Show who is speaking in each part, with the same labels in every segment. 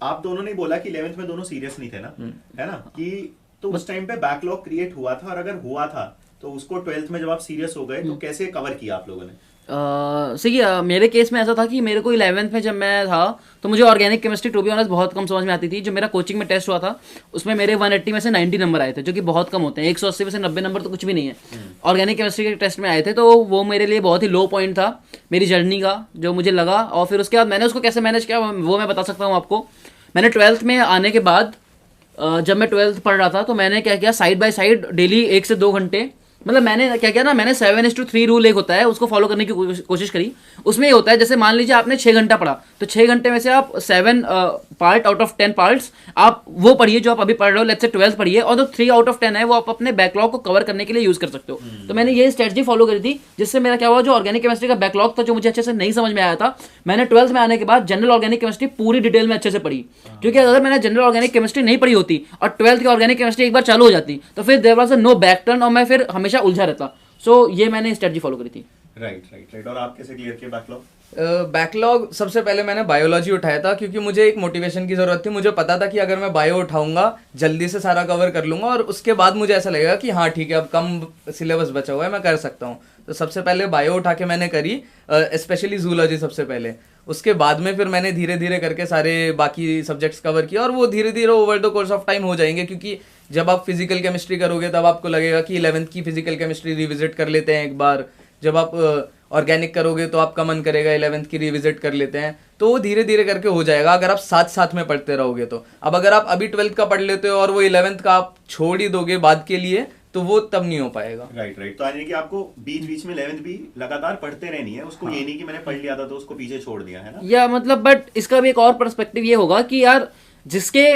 Speaker 1: आप दोनों ने बोला कि 11th में दोनों सीरियस नहीं थे ना, है ना, कि तो उस टाइम पे बैकलॉग क्रिएट हुआ था, और अगर हुआ था तो उसको 12th में जब आप सीरियस हो गए तो कैसे कवर किया आप लोगों ने?
Speaker 2: सही मेरे केस में ऐसा था कि मेरे को 11th में जब मैं था तो मुझे organic chemistry to be honest बहुत कम समझ में आती थी। जो मेरा कोचिंग में टेस्ट हुआ था उसमें मेरे 180 में से 90 नंबर आए थे, जो कि बहुत कम होते हैं। 180 में से 90 नंबर तो कुछ भी नहीं है। ऑर्गेनिक केमिस्ट्री के टेस्ट में आए थे, तो वो मेरे लिए बहुत ही लो पॉइंट था मेरी जर्नी का, जो मुझे लगा। और फिर उसके बाद मैंने उसको कैसे मैनेज किया वो मैं बता सकता हूँ आपको। मैंने 12th में आने के बाद जब मैं 12th पढ़ रहा था तो मैंने क्या किया, साइड बाय साइड डेली 1 से 2 घंटे, मतलब मैंने क्या किया ना, मैंने 7:3 रूल एक होता है उसको फॉलो करने की कोशिश करी। उसमें ये होता है, जैसे मान लीजिए आपने 6 घंटा पढ़ा तो 6 घंटे में से आप 7 पार्ट आउट ऑफ 10 पार्ट्स आप वो पढ़िए जो आप अभी पढ़ रहे हो। लेट्स से 12 पढ़िए, और जो 3 आउट ऑफ 10 है वो आप अपने बैकलॉग को कवर करने के लिए यूज कर सकते हो। तो मैंने ये स्ट्रेटजी फॉलो करी थी, जिससे मेरा क्या हुआ, जो ऑर्गेनिक केमिस्ट्री का बैकलॉग था जो मुझे अच्छे से नहीं समझ में आया था, मैंने 12th में आने के बाद जनरल ऑर्गेनिक केमिस्ट्री पूरी डिटेल में अच्छे से पढ़ी। क्योंकि अगर मैंने जनरल ऑर्गेनिक केमिस्ट्री नहीं पढ़ी होती और 12th की ऑर्गेनिक केमिस्ट्री एक बार चालू हो जाती तो फिर there was no back turn, और मैं फिर हमेशा उलझा रहता। सो ये मैंने स्ट्रेटजी फॉलो करी थी।
Speaker 1: राइट। और आप कैसे क्लियर किए बैकलॉग?
Speaker 3: बैकलॉग सबसे पहले मैंने बायोलॉजी उठाया था, क्योंकि मुझे एक मोटिवेशन की ज़रूरत थी। मुझे पता था कि अगर मैं बायो उठाऊंगा जल्दी से सारा कवर कर लूंगा, और उसके बाद मुझे ऐसा लगेगा कि हाँ ठीक है अब कम सिलेबस बचा हुआ है, मैं कर सकता हूँ। तो सबसे पहले बायो उठा के मैंने करी, स्पेशली जूलॉजी सबसे पहले। उसके बाद में फिर मैंने धीरे धीरे करके सारे बाकी सब्जेक्ट्स कवर किया, और वो धीरे धीरे over the course of time हो जाएंगे। क्योंकि जब आप फिजिकल केमिस्ट्री करोगे तब आपको लगेगा कि 11th की फिजिकल केमिस्ट्री रिविजिट कर लेते हैं एक बार। जब आप ऑर्गेनिक करोगे तो आपका मन करेगा 11th की रिविजिट कर लेते हैं। तो वो धीरे धीरे करके हो जाएगा अगर आप साथ साथ में पढ़ते रहोगे तो। अब अगर आप अभी 12th का पढ़ लेते हो और वो 11th का आप छोड़ ही दोगे बाद के लिए, तो वो तब नहीं हो पाएगा।
Speaker 1: राइट। तो यानी कि आपको बीच बीच में 11th भी लगातार पढ़ते रहनी है उसको। ये नहीं कि मैंने पढ़ लिया था तो उसको पीछे छोड़ दिया, है ना?
Speaker 2: या मतलब, बट इसका भी एक और पर्सपेक्टिव ये होगा कि यार जिसके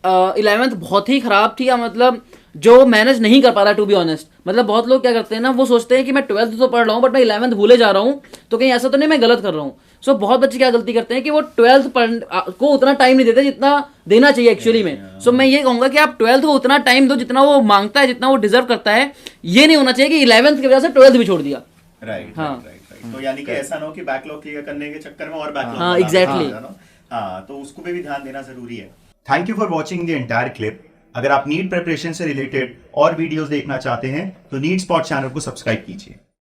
Speaker 2: 11th बहुत ही खराब थी, या मतलब जो मैनेज नहीं कर पा रहा, टू बी ऑनेस्ट, मतलब बहुत लोग क्या करते हैं ना, वो सोचते हैं कि मैं 12th तो पढ़ रहा हूँ बट मैं 11th भूले जा रहा हूँ, तो कहीं ऐसा तो नहीं मैं गलत कर रहा हूँ। सो बहुत बच्चे क्या गलती करते हैं कि वो 12th को उतना टाइम नहीं देते जितना देना चाहिए एक्चुअली में। सो मैं ये कहूंगा कि आप 12th को उतना टाइम दो जितना वो मांगता है, जितना वो डिजर्व करता है। ये नहीं होना चाहिए कि 11th की वजह से 12th भी छोड़ दिया।
Speaker 1: राइट। तो यानी कि ऐसा ना हो कि बैकलॉग क्लियर करने के चक्कर में और बैकलॉग।
Speaker 2: हाँ एग्जैक्टली।
Speaker 1: हाँ, तो उसको पे भी ध्यान देना जरूरी है। Thank you for watching the entire clip. अगर आप नीट प्रिपरेशन से रिलेटेड और वीडियोस देखना चाहते हैं तो नीट स्पॉट चैनल को सब्सक्राइब कीजिए।